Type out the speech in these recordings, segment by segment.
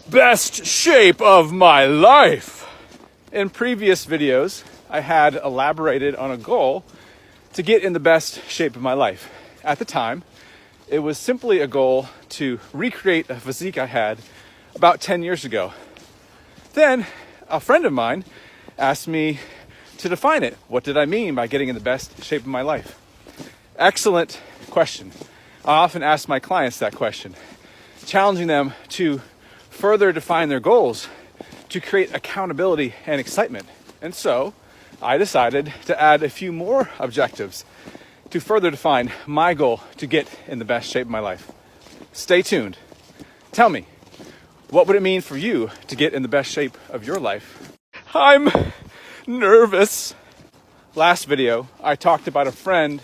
best shape of my life. In previous videos, I had elaborated on a goal to get in the best shape of my life. At the time, it was simply a goal to recreate a physique I had about 10 years ago. Then a friend of mine asked me to define it. What did I mean by getting in the best shape of my life? Excellent question. I often ask my clients that question, challenging them to further define their goals to create accountability and excitement. And so I decided to add a few more objectives to further define my goal to get in the best shape of my life. Stay tuned. Tell me, what would it mean for you to get in the best shape of your life? I'm nervous. Last video, I talked about a friend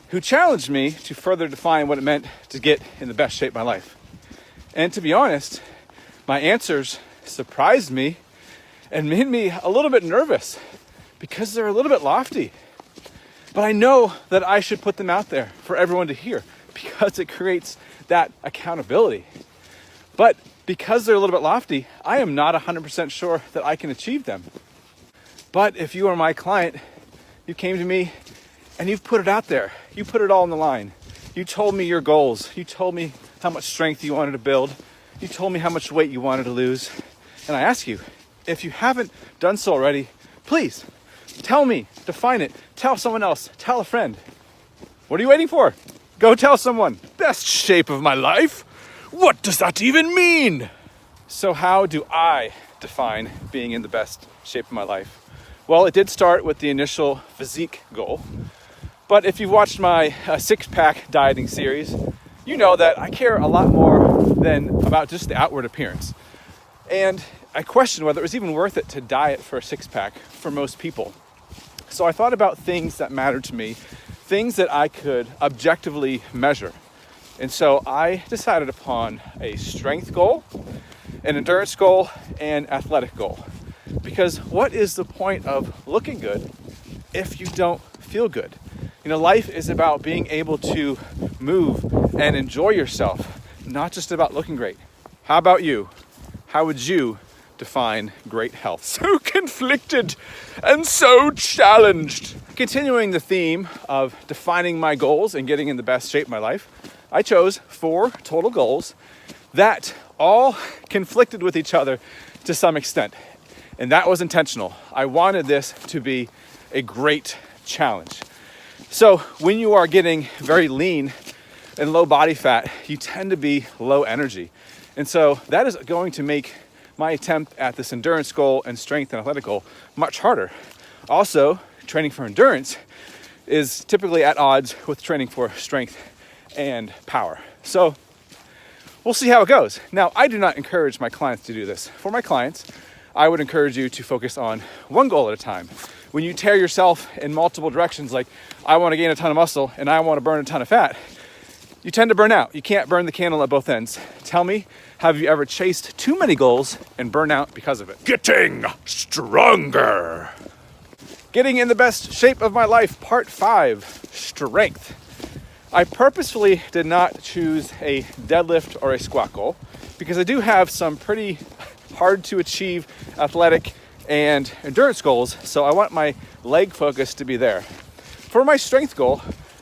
who challenged me to further define what it meant to get in the best shape of my life. And to be honest, my answers surprised me and made me a little bit nervous because they're a little bit lofty. But I know that I should put them out there for everyone to hear because it creates that accountability. But because they're a little bit lofty, I am not 100% sure that I can achieve them. But if you are my client, you came to me and you've put it out there. You put it all on the line. You told me your goals. You told me how much strength you wanted to build. You told me how much weight you wanted to lose. And I ask you, if you haven't done so already, please tell me, define it, tell someone else, tell a friend. What are you waiting for? Go tell someone. Best shape of my life? What does that even mean? So how do I define being in the best shape of my life? Well, it did start with the initial physique goal. But if you've watched my six-pack dieting series, you know that I care a lot more than about just the outward appearance. And I questioned whether it was even worth it to diet for a six-pack for most people. So I thought about things that mattered to me, things that I could objectively measure. And so I decided upon a strength goal, an endurance goal, and athletic goal. Because what is the point of looking good if you don't feel good? You know, life is about being able to move and enjoy yourself, not just about looking great. How about you? How would you define great health? So conflicted and so challenged. Continuing the theme of defining my goals and getting in the best shape of my life, I chose 4 total goals that all conflicted with each other to some extent. And that was intentional. I wanted this to be a great challenge. So when you are getting very lean and low body fat, you tend to be low energy. And so that is going to make my attempt at this endurance goal and strength and athletic goal much harder. Also, training for endurance is typically at odds with training for strength and power. So we'll see how it goes. Now, I do not encourage my clients to do this. For my clients, I would encourage you to focus on one goal at a time. When you tear yourself in multiple directions, like I want to gain a ton of muscle and I want to burn a ton of fat, you tend to burn out. You can't burn the candle at both ends. Tell me, have you ever chased too many goals and burn out because of it? Getting stronger. Getting in the best shape of my life, part 5, strength. I purposefully did not choose a deadlift or a squat goal because I do have some pretty hard to achieve athletic and endurance goals, so I want my leg focus to be there. For my strength goal,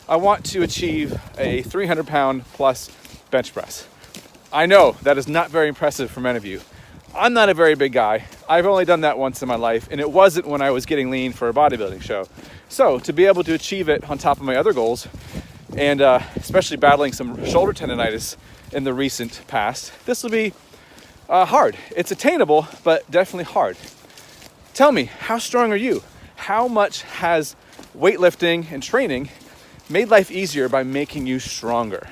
I want to achieve a 300 pound plus bench press. I know that is not very impressive for many of you. I'm not a very big guy. I've only done that once in my life, and it wasn't when I was getting lean for a bodybuilding show. So to be able to achieve it on top of my other goals, and especially battling some shoulder tendonitis in the recent past, this will be hard. It's attainable, but definitely hard. Tell me, how strong are you? How much has weightlifting and training made life easier by making you stronger?